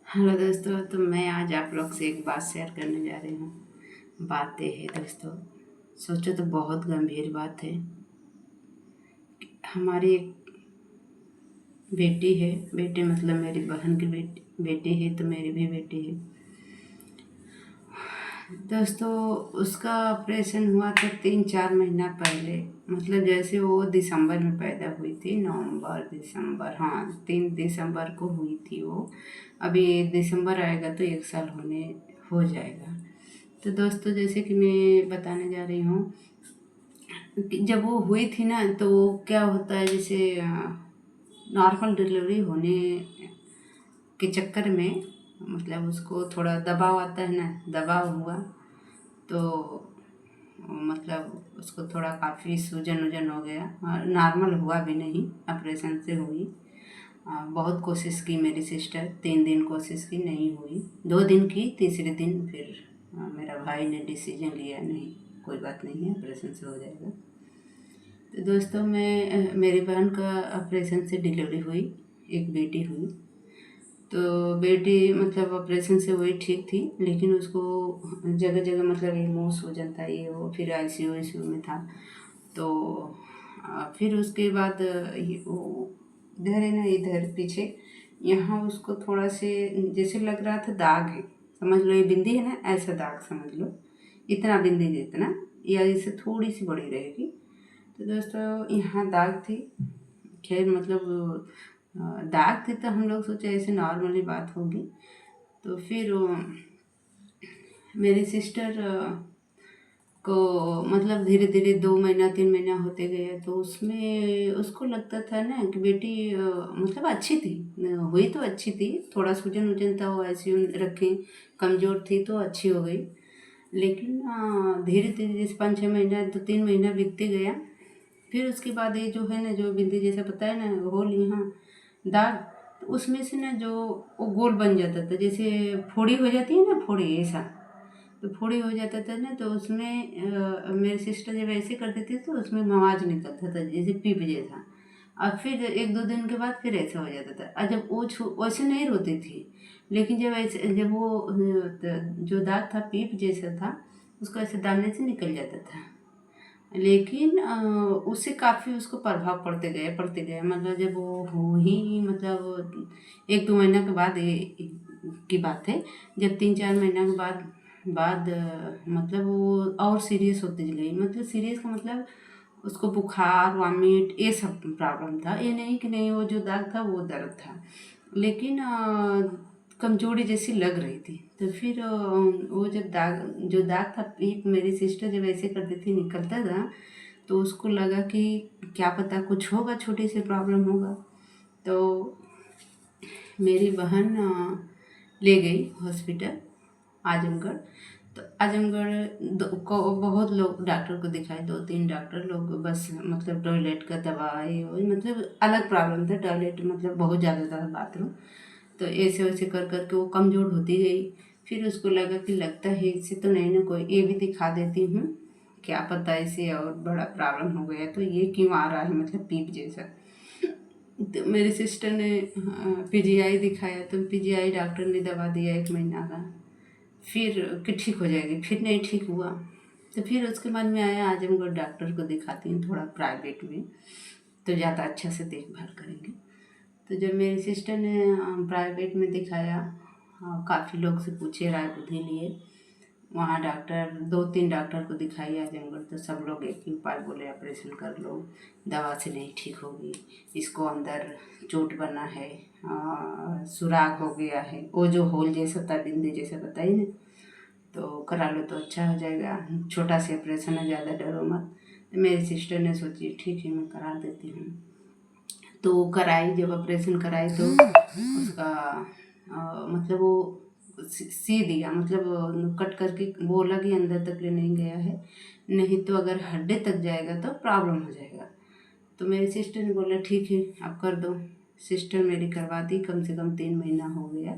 Hello दोस्तों, तो मैं आज आप लोग से एक बात शेयर करने जा रही हूँ। बातें है दोस्तों, सोचो तो बहुत गंभीर बात है। हमारी एक बेटी है, बेटी मतलब मेरी बहन की बेटी है, तो मेरी भी बेटी है दोस्तों। उसका ऑपरेशन हुआ था 3-4 महीना पहले। मतलब जैसे वो दिसंबर में पैदा हुई थी, नवंबर दिसंबर, हाँ 3 दिसंबर को हुई थी वो। अभी दिसंबर आएगा तो 1 साल हो जाएगा। तो दोस्तों, जैसे कि मैं बताने जा रही हूँ कि जब वो हुई थी ना, तो क्या होता है, जैसे नॉर्मल डिलीवरी होने के चक्कर में मतलब उसको थोड़ा दबाव आता है ना, दबाव हुआ तो मतलब उसको थोड़ा काफ़ी सूजन वूजन हो गया। नॉर्मल हुआ भी नहीं, ऑपरेशन से हुई। बहुत कोशिश की मेरी सिस्टर, 3 दिन कोशिश की, नहीं हुई। 2 दिन की, तीसरे दिन फिर मेरा भाई ने डिसीजन लिया, नहीं कोई बात नहीं है, ऑपरेशन से हो जाएगा। तो दोस्तों, मेरी बहन का ऑपरेशन से डिलीवरी हुई, एक बेटी हुई। तो बेटी मतलब ऑपरेशन से वही ठीक थी, लेकिन उसको जगह जगह मतलब ये मुँह सूजन था, ये वो, फिर आईसीयू में था। तो फिर उसके बाद वो इधर है ना, इधर पीछे यहाँ उसको थोड़ा से जैसे लग रहा था दाग है, समझ लो ये बिंदी है ना, ऐसा दाग समझ लो, इतना बिंदी जितना, या इससे थोड़ी सी बड़ी रहेगी। तो दोस्तों, यहाँ दाग थी। खैर मतलब दाग थी तो हम लोग सोचे ऐसे नॉर्मली बात होगी। तो फिर मेरी सिस्टर को मतलब धीरे धीरे 2 महीना 3 महीना होते गए, तो उसमें उसको लगता था ना कि बेटी मतलब अच्छी थी, हुई तो अच्छी थी, थोड़ा सूजन वूजन था, वो आईसीयू में रखे, कमज़ोर थी तो अच्छी हो गई। लेकिन धीरे धीरे जैसे 5-6 महीना, 2-3 महीना बीतते गया, फिर उसके बाद ये जो है ना, जो बिंदी जैसा पता है ना, होल यहाँ दाग, तो उसमें से ना जो वो गोल बन जाता था, जैसे फोड़ी हो जाती है ना, फोड़ी ऐसा। तो फोड़ी हो जाता था ना, तो उसमें मेरी सिस्टर जब ऐसे करती थी तो उसमें मवाज निकलता था, जैसे पीप जैसा। और फिर 1-2 दिन के बाद फिर ऐसा हो जाता था, और जब वो वैसे नहीं रोती थी, लेकिन जब वो जो दाग था पीप जैसा था, उसको ऐसे दाने से निकल जाता था। लेकिन उससे काफ़ी उसको प्रभाव पड़ते गए, मतलब जब वो हुई, मतलब 1-2 महीना के बाद ये की बात है। जब 3-4 महीना के बाद मतलब वो और सीरियस होती गई, मतलब सीरियस का मतलब उसको बुखार वामिट ये सब प्रॉब्लम था। ये नहीं कि नहीं, वो जो दाग था वो दर्द था, लेकिन कमजोरी जैसी लग रही थी। तो फिर वो जब दाग था, पीप मेरी सिस्टर जब ऐसे करती थी निकलता था, तो उसको लगा कि क्या पता कुछ होगा, छोटी सी प्रॉब्लम होगा। तो मेरी बहन ले गई हॉस्पिटल आजमगढ़। तो आजमगढ़ को बहुत लोग डॉक्टर को दिखाए, 2-3 डॉक्टर लोग, बस मतलब टॉयलेट का दवाई मतलब अलग प्रॉब्लम था, टॉयलेट मतलब बहुत ज़्यादा था, बाथरूम। तो ऐसे वैसे कर कर के वो कमज़ोर होती गई। फिर उसको लगा कि लगता है इससे तो नहीं ना, कोई ये भी दिखा देती हूँ, क्या पता इसे और बड़ा प्रॉब्लम हो गया, तो ये क्यों आ रहा है, मतलब पीप जैसा। तो मेरी सिस्टर ने पीजीआई दिखाया, तो पीजीआई डॉक्टर ने दवा दिया 1 महीना का, फिर कि ठीक हो जाएगी, फिर नहीं ठीक हुआ। तो फिर उसके मन में आया आजमगढ़ डॉक्टर को दिखाती हूँ, थोड़ा प्राइवेट में तो ज़्यादा अच्छा से देखभाल करेंगे। तो जब मेरी सिस्टर ने प्राइवेट में दिखाया, काफ़ी लोग से पूछे, राय बुद्धि लिए, वहाँ डॉक्टर 2-3 डॉक्टर को दिखाई आजमगढ़, तो सब लोग एक ही उपाय बोले, ऑपरेशन कर लो, दवा से नहीं ठीक होगी, इसको अंदर चोट बना है, सुराख हो गया है, वो जो होल जैसा था, बिंदी जैसा बताइए ना, तो करा लो तो अच्छा हो जाएगा, छोटा सा ऑपरेशन है, ज़्यादा डरो मत। तो मेरी सिस्टर ने सोची ठीक है, मैं करा देती हूँ। तो कराई, जब ऑपरेशन कराई तो उसका मतलब वो सी दिया, मतलब कट करके बोला कि अंदर तक ले नहीं गया है, नहीं तो अगर हड्डी तक जाएगा तो प्रॉब्लम हो जाएगा। तो मेरी सिस्टर ने बोला ठीक है आप कर दो। सिस्टर मेरी करवा दी, कम से कम 3 महीना हो गया,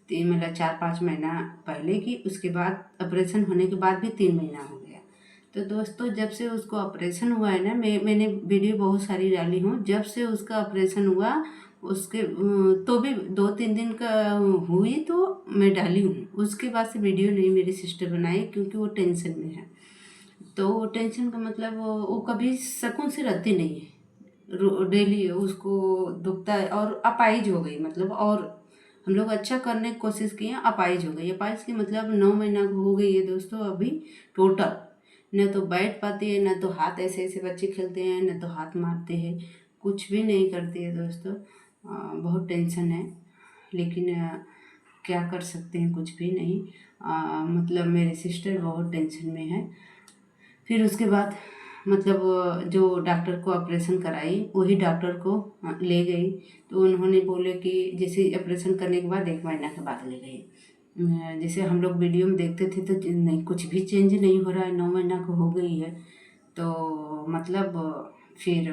3 मतलब 4-5 महीना पहले की, उसके बाद ऑपरेशन होने के बाद भी 3 महीना हो गया। तो दोस्तों, जब से उसको ऑपरेशन हुआ है ना, मैंने वीडियो बहुत सारी डाली हूँ, जब से उसका ऑपरेशन हुआ उसके तो भी 2-3 दिन का हुई तो मैं डाली हूँ। उसके बाद से वीडियो नहीं मेरी सिस्टर बनाई, क्योंकि वो टेंशन में है। तो वो टेंशन का मतलब वो कभी सुकून से रहती नहीं है। डेली उसको दुखता है और अपाहिज हो गई, मतलब और हम लोग अच्छा करने की कोशिश किए, अपाहिज हो गई। अपाहिज की मतलब 9 महीना हो गई है दोस्तों अभी टोटल। न तो बैठ पाती है, न तो हाथ, ऐसे ऐसे बच्चे खेलते हैं, न तो हाथ मारते हैं, कुछ भी नहीं करती है दोस्तों। बहुत टेंशन है, लेकिन क्या कर सकते हैं, कुछ भी नहीं। मतलब मेरी सिस्टर बहुत टेंशन में है। फिर उसके बाद मतलब जो डॉक्टर को ऑपरेशन कराई वही डॉक्टर को ले गई। तो उन्होंने बोले कि जैसे ऑपरेशन करने के बाद 1 महीना के बाद ले गई। जैसे हम लोग वीडियो में देखते थे तो नहीं, कुछ भी चेंज नहीं हो रहा है, 9 महीना को हो गई है। तो मतलब फिर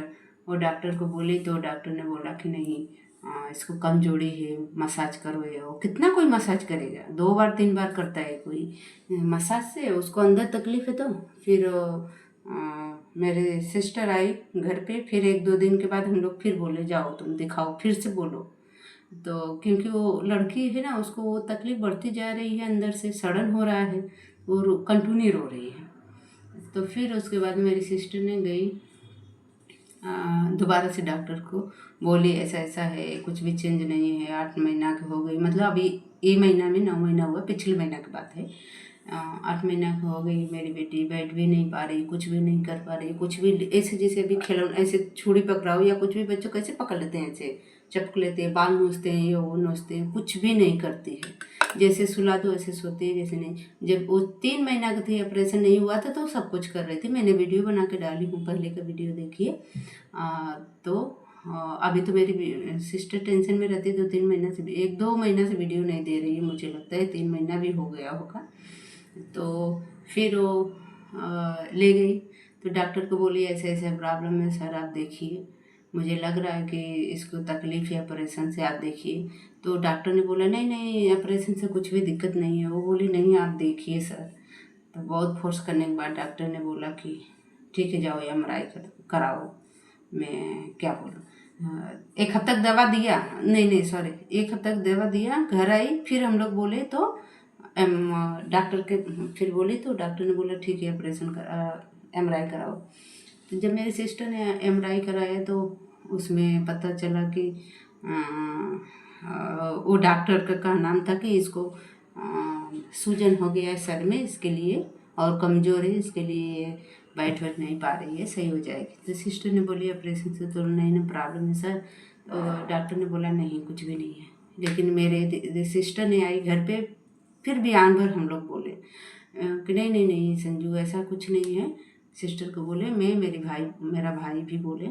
वो डॉक्टर को बोली तो डॉक्टर ने बोला कि नहीं, इसको कमजोरी है, मसाज करो। ये वो कितना कोई मसाज करेगा, 2 बार 3 बार करता है कोई मसाज से, उसको अंदर तकलीफ है। तो फिर मेरे सिस्टर आई घर पे, फिर 1-2 दिन के बाद हम लोग फिर बोले जाओ तुम दिखाओ, फिर से बोलो। तो क्योंकि वो लड़की है ना, उसको वो तकलीफ बढ़ती जा रही है, अंदर से सड़न हो रहा है, वो कंटिन्यू रो रही है। तो फिर उसके बाद मेरी सिस्टर ने गई दोबारा से डॉक्टर को, बोली ऐसा ऐसा है, कुछ भी चेंज नहीं है, 8 महीना की हो गई, मतलब अभी ये महीना में 9 महीना हुआ, पिछले महीना की बात है। 8 महीना की हो गई, मेरी बेटी बैठ भी नहीं पा रही, कुछ भी नहीं कर पा रही, कुछ भी ऐसे जैसे अभी खिलौना ऐसे छुरी पकड़ाओ या कुछ भी, बच्चों कैसे पकड़ लेते हैं, ऐसे चपक लेते हैं, बाल नोचते हैं, ये वो नोचते हैं, कुछ भी नहीं करती है। जैसे सुला दो ऐसे सोती है, जैसे नहीं। जब वो 3 महीना की थी, ऑपरेशन नहीं हुआ था, तो सब कुछ कर रही थी। मैंने वीडियो बना के डाली हूँ, पहले का वीडियो देखिए। तो अभी तो मेरी सिस्टर टेंशन में रहती है, 2-3 महीना से, 1-2 महीना से वीडियो नहीं दे रही है, मुझे लगता है 3 महीना भी हो गया होगा। तो फिर वो ले गई। तो डॉक्टर को बोली ऐसे ऐसे प्रॉब्लम है सर, आप देखिए, मुझे लग रहा है कि इसको तकलीफ है ऑपरेशन से, आप देखिए। तो डॉक्टर ने बोला नहीं नहीं, ऑपरेशन से कुछ भी दिक्कत नहीं है। वो बोली नहीं, आप देखिए सर। तो बहुत फोर्स करने के बाद डॉक्टर ने बोला कि ठीक है, जाओ एमआरआई कराओ। मैं क्या बोलूँ, 1 हफ्ता तक दवा दिया, नहीं नहीं सॉरी, 1 हफ्ता तक दवा दिया, घर आई, फिर हम लोग बोले तो डॉक्टर के, फिर बोली तो डॉक्टर ने बोला ठीक है, ऑपरेशन कर एमआरआई कराओ। तो जब मेरी सिस्टर ने एमआरआई कराया तो उसमें पता चला कि वो डॉक्टर का नाम था कि इसको सूजन हो गया है सर में, इसके लिए, और कमज़ोर है, इसके लिए बैठ नहीं पा रही है, सही हो जाएगी। तो सिस्टर ने बोली ऑपरेशन से तो नहीं ना प्रॉब्लम है सर। तो डॉक्टर ने बोला नहीं, कुछ भी नहीं है। लेकिन मेरे सिस्टर ने आई घर पे, फिर बयान भर हम लोग बोले कि नहीं नहीं नहीं संजू, ऐसा कुछ नहीं है। सिस्टर को बोले, मेरा भाई भी बोले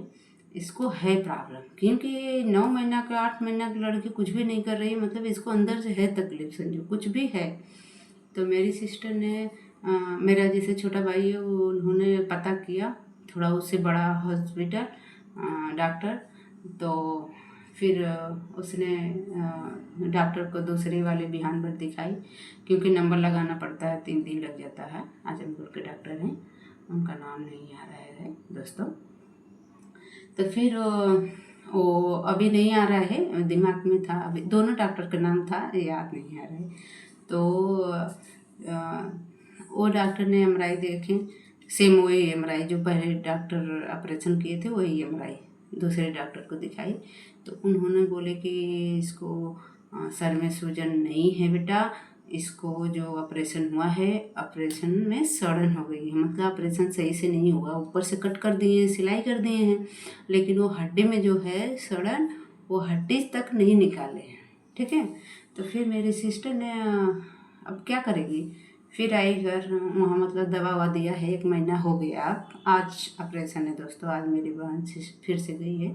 इसको है प्रॉब्लम, क्योंकि 9 महीना का 8 महीना की लड़की कुछ भी नहीं कर रही, मतलब इसको अंदर से है तकलीफ, संजू कुछ भी है। तो मेरी सिस्टर ने मेरा जैसे छोटा भाई है, उन्होंने पता किया थोड़ा उससे बड़ा हॉस्पिटल डॉक्टर। तो फिर उसने डॉक्टर को दूसरे वाले बिहान भर दिखाई, क्योंकि नंबर लगाना पड़ता है, 3 दिन लग जाता है। आजमगढ़ के डॉक्टर हैं, उनका नाम नहीं आ रहा है दोस्तों। तो फिर वो अभी नहीं आ रहा है, दिमाग में था, अभी दोनों डॉक्टर का नाम था, याद नहीं आ रहा है। तो वो डॉक्टर ने एमआरआई देखे, सेम वही एमआरआई जो पहले डॉक्टर ऑपरेशन किए थे, वही एमआरआई दूसरे डॉक्टर को दिखाई। तो उन्होंने बोले कि इसको सर में सूजन नहीं है बेटा, इसको जो ऑपरेशन हुआ है, ऑपरेशन में सड़न हो गई है, मतलब ऑपरेशन सही से नहीं हुआ, ऊपर से कट कर दिए हैं, सिलाई कर दिए हैं, लेकिन वो हड्डी में जो है सड़न, वो हड्डी तक नहीं निकाले हैं। ठीक है। तो फिर मेरी सिस्टर ने अब क्या करेगी, फिर आई घर, वहाँ मतलब दवा ववा दिया है, 1 महीना हो गया। अब आज ऑपरेशन है दोस्तों, आज मेरी बहन फिर से गई है।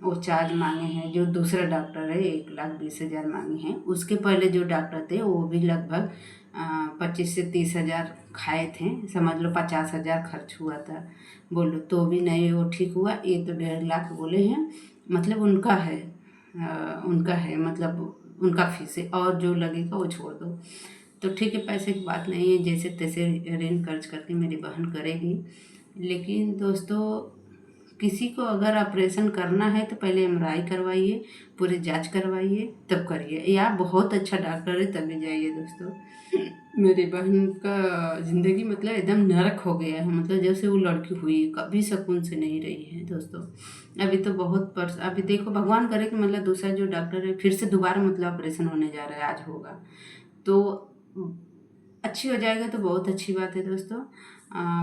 वो चार्ज मांगे हैं, जो दूसरा डॉक्टर है 1,20,000 मांगे हैं। उसके पहले जो डॉक्टर थे वो भी लगभग 25 से 30 हज़ार खाए थे, समझ लो 50 हज़ार खर्च हुआ था। बोलो तो भी नहीं वो ठीक हुआ, ये तो 1.5 लाख बोले हैं, मतलब उनका है, मतलब उनका फीस है, और जो लगेगा वो छोड़ दो। तो ठीक है, पैसे की बात नहीं है, जैसे तैसे ऋण कर्ज करके मेरी बहन करेगी। लेकिन दोस्तों किसी को अगर ऑपरेशन करना है तो पहले एमआरआई करवाइए, पूरी जांच करवाइए, तब करिए, या बहुत अच्छा डॉक्टर है तभी जाइए दोस्तों। मेरी बहन का ज़िंदगी मतलब एकदम नरक हो गया है, मतलब जब से वो लड़की हुई कभी सुकून से नहीं रही है दोस्तों। अभी तो बहुत अभी देखो, भगवान करे कि मतलब दूसरा जो डॉक्टर है फिर से दोबारा मतलब ऑपरेशन होने जा रहा है, आज होगा तो अच्छी हो जाएगा तो बहुत अच्छी बात है दोस्तों।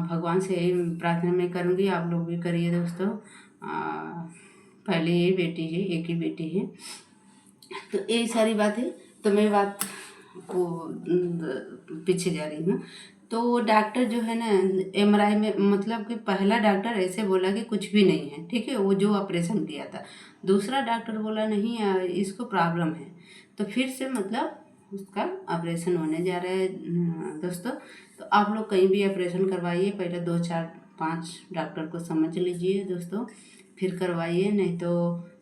भगवान से यही प्रार्थना मैं करूँगी, आप लोग भी करिए दोस्तों। पहले ये बेटी है, एक ही बेटी है, तो यही सारी बात है। तो मैं बात को पीछे जा रही हूँ। तो वो डॉक्टर जो है ना एमआरआई में, मतलब कि पहला डॉक्टर ऐसे बोला कि कुछ भी नहीं है, ठीक है, वो जो ऑपरेशन किया था। दूसरा डॉक्टर बोला नहीं इसको प्रॉब्लम है, तो फिर से मतलब उसका ऑपरेशन होने जा रहा है दोस्तों। तो आप लोग कहीं भी ऑपरेशन करवाइए, पहले 2 4 5 डॉक्टर को समझ लीजिए दोस्तों, फिर करवाइए। नहीं तो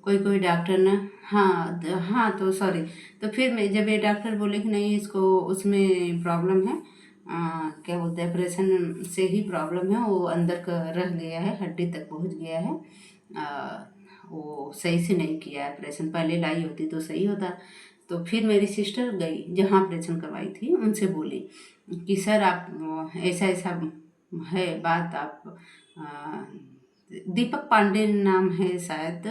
कोई कोई डॉक्टर ना, हाँ हाँ, तो सॉरी, तो फिर मैं जब ये डॉक्टर बोले कि नहीं इसको उसमें प्रॉब्लम है, क्या बोलते हैं, ऑपरेशन से ही प्रॉब्लम है, वो अंदर का रह गया है, हड्डी तक पहुंच गया है, वो सही से नहीं किया है ऑपरेशन, पहले लाई होती तो सही होता। तो फिर मेरी सिस्टर गई जहाँ ऑपरेशन करवाई थी, उनसे बोली कि सर आप ऐसा ऐसा है बात, आप दीपक पांडे नाम है शायद,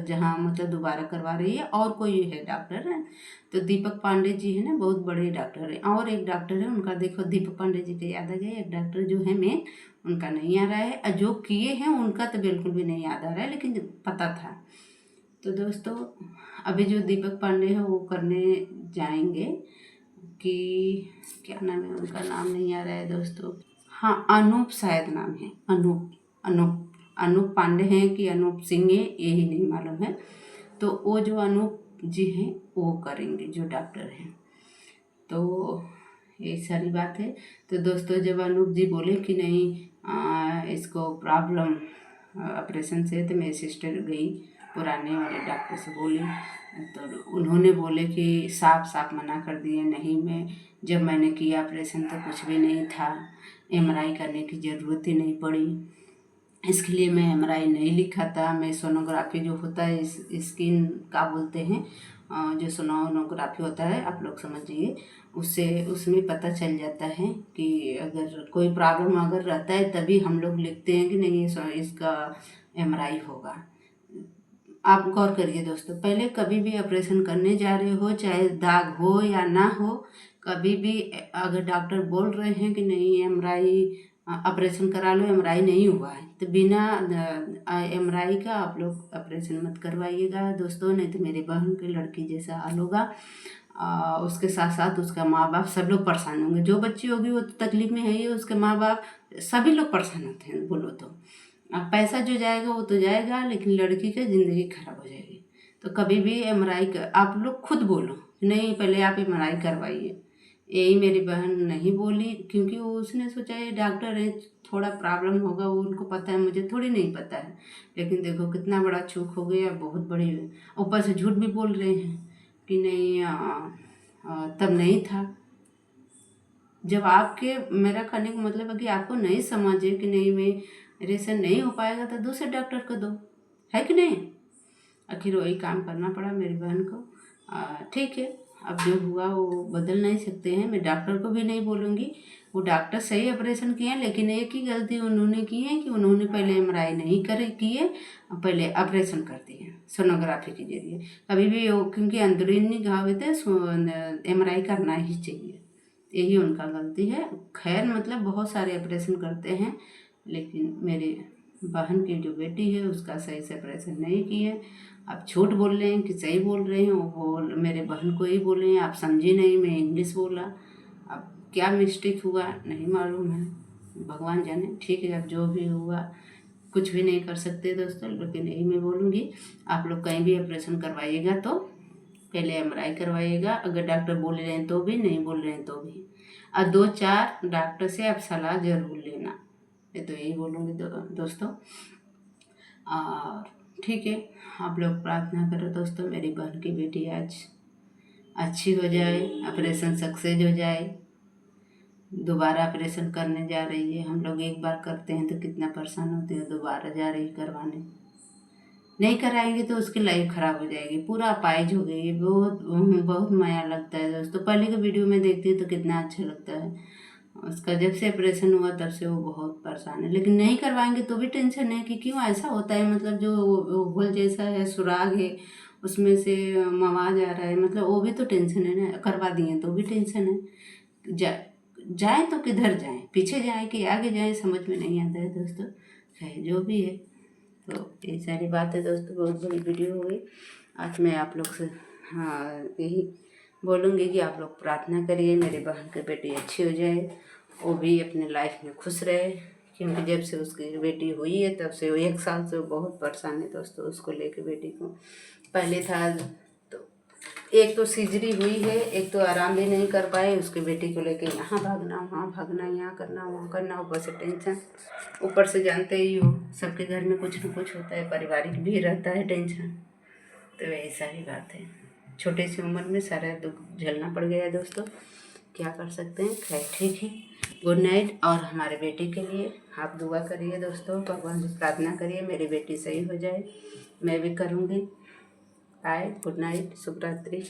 जहाँ मतलब दोबारा करवा रही है, और कोई है डॉक्टर है, तो दीपक पांडे जी है ना, बहुत बड़े डॉक्टर है। और एक डॉक्टर है उनका, देखो दीपक पांडे जी के याद आ गए, एक डॉक्टर जो है मेन, उनका नहीं आ रहा है, और जो किए हैं उनका तो बिल्कुल भी नहीं याद आ रहा है, लेकिन पता था। तो दोस्तों अभी जो दीपक पांडे है वो करने जाएंगे, कि क्या नाम है उनका, नाम नहीं आ रहा है दोस्तों, हाँ अनूप शायद नाम है, अनूप अनूप अनूप पांडे हैं कि अनूप सिंह है, यही नहीं मालूम है। तो वो जो अनूप जी हैं वो करेंगे, जो डॉक्टर हैं। तो ये सारी बात है। तो दोस्तों जब अनूप जी बोले कि नहीं इसको प्रॉब्लम ऑपरेशन से, तो मेरी सिस्टर गई पुराने वाले डॉक्टर से बोली, तो उन्होंने बोले कि साफ साफ मना कर दिए, नहीं मैं जब मैंने किया ऑपरेशन तो कुछ भी नहीं था, एमआरआई करने की ज़रूरत ही नहीं पड़ी, इसके लिए मैं एमआरआई नहीं लिखा था, मैं सोनोग्राफी जो होता है इस स्किन का बोलते हैं, जो सोनोग्राफी होता है आप लोग समझिए, उससे उसमें पता चल जाता है कि अगर कोई प्रॉब्लम अगर रहता है तभी हम लोग लिखते हैं कि नहीं इसका एमआरआई होगा। आप गौर करिए दोस्तों, पहले कभी भी ऑपरेशन करने जा रहे हो, चाहे दाग हो या ना हो, कभी भी अगर डॉक्टर बोल रहे हैं कि नहीं एमआरआई ऑपरेशन करा लो, एमआरआई नहीं हुआ है, तो बिना एमआरआई का आप लोग ऑपरेशन मत करवाइएगा दोस्तों, नहीं तो मेरी बहन की लड़की जैसा हाल होगा। उसके साथ साथ उसका माँ बाप सब लोग परेशान होंगे, जो बच्ची होगी वो तो तकलीफ में है ही, उसके माँ बाप सभी लोग परेशान होते हैं बोलो तो। अब पैसा जो जाएगा वो तो जाएगा, लेकिन लड़की की ज़िंदगी खराब हो जाएगी। तो कभी भी एमआरआई आप लोग खुद बोलो नहीं, पहले आप एमआरआई करवाइए। यही मेरी बहन नहीं बोली, क्योंकि वो उसने सोचा ये डॉक्टर है, थोड़ा प्रॉब्लम होगा, वो उनको पता है, मुझे थोड़ी नहीं पता है। लेकिन देखो कितना बड़ा चूक हो गया, बहुत बड़ी, ऊपर से झूठ भी बोल रहे हैं कि नहीं तब नहीं था। जब आपके, मेरा कहने का मतलब है कि आपको नहीं समझे कि नहीं मेरे से नहीं हो पाएगा, तो दूसरे डॉक्टर को दो, है कि नहीं। आखिर वही काम करना पड़ा मेरी बहन को। ठीक है, अब जो हुआ वो बदल नहीं सकते हैं, मैं डॉक्टर को भी नहीं बोलूँगी, वो डॉक्टर सही ऑपरेशन किए हैं, लेकिन एक ही गलती उन्होंने की है कि उन्होंने पहले एमआरआई नहीं किए, पहले ऑपरेशन कर दिए सोनोग्राफी के जरिए। कभी भी वो, क्योंकि अंदरूनी घाव है तो एमआरआई करना ही चाहिए, यही उनका गलती है। खैर मतलब बहुत सारे ऑपरेशन करते हैं, लेकिन मेरे बहन की जो बेटी है उसका सही से ऑपरेशन नहीं किए। आप झूठ बोल रहे हैं कि सही बोल रहे हैं, वो मेरे बहन को ही बोल रहे हैं, आप समझे नहीं, मैं इंग्लिश बोला, अब क्या मिस्टेक हुआ नहीं मालूम है, भगवान जाने। ठीक है, अब जो भी हुआ कुछ भी नहीं कर सकते दोस्तों, लेकिन यही मैं बोलूँगी, आप लोग कहीं भी ऑपरेशन करवाइएगा तो पहले एमआरआई करवाइएगा, अगर डॉक्टर बोल रहे हैं तो भी, नहीं बोल रहे हैं तो भी, और 2 4 डॉक्टर से आप सलाह जरूर लेना, मैं तो यही बोलूँगी दोस्तों। और ठीक है, आप लोग प्रार्थना करो दोस्तों, मेरी बहन की बेटी आज अच्छी हो जाए, ऑपरेशन सक्सेस हो जाए, दोबारा ऑपरेशन करने जा रही है। हम लोग एक बार करते हैं तो कितना परेशान होते हैं, दोबारा जा रही करवाने। नहीं कराएंगे तो उसकी लाइफ खराब हो जाएगी, पूरा अपाहिज हो गई है। बहुत बहुत माया लगता है दोस्तों। पहले के वीडियो में देखती हूँ तो कितना अच्छा लगता है। उसका जब से ऑपरेशन हुआ तब से वो बहुत परेशान है, लेकिन नहीं करवाएंगे तो भी टेंशन है कि क्यों ऐसा होता है। मतलब जो होल जैसा है, सुराग है, उसमें से मवाद आ रहा है, मतलब वो भी तो टेंशन है ना। करवा दिए तो भी टेंशन है। जाए तो किधर जाएं, पीछे जाएं कि आगे जाएं, समझ में नहीं आता है दोस्तों। है जो भी है, तो ये सारी बात है दोस्तों। बहुत बड़ी वीडियो हो गई आज। मैं आप लोग से हाँ यही बोलूँगी कि आप लोग प्रार्थना करिए मेरी बहन की बेटी अच्छी हो जाए, वो भी अपने लाइफ में खुश रहे। क्योंकि जब से उसकी बेटी हुई है तब से वो 1 साल से बहुत परेशान है दोस्तों उसको लेके। बेटी को पहले था तो एक तो सिजरी हुई है, एक तो आराम भी नहीं कर पाए। उसकी बेटी को लेके यहाँ भागना वहाँ भागना, यहाँ करना वहाँ करना, ऊपर से टेंशन। ऊपर से जानते ही हो सबके घर में कुछ न कुछ होता है, पारिवारिक भी रहता है टेंशन। तो वही सारी बात है। छोटी सी उम्र में सारा दुख झेलना पड़ गया है दोस्तों, क्या कर सकते हैं। खैर ठीक है, गुड नाइट। और हमारे बेटे के लिए आप दुआ करिए दोस्तों, भगवान से प्रार्थना करिए मेरी बेटी सही हो जाए। मैं भी करूँगी। बाय, गुड नाइट, शुभ रात्रि।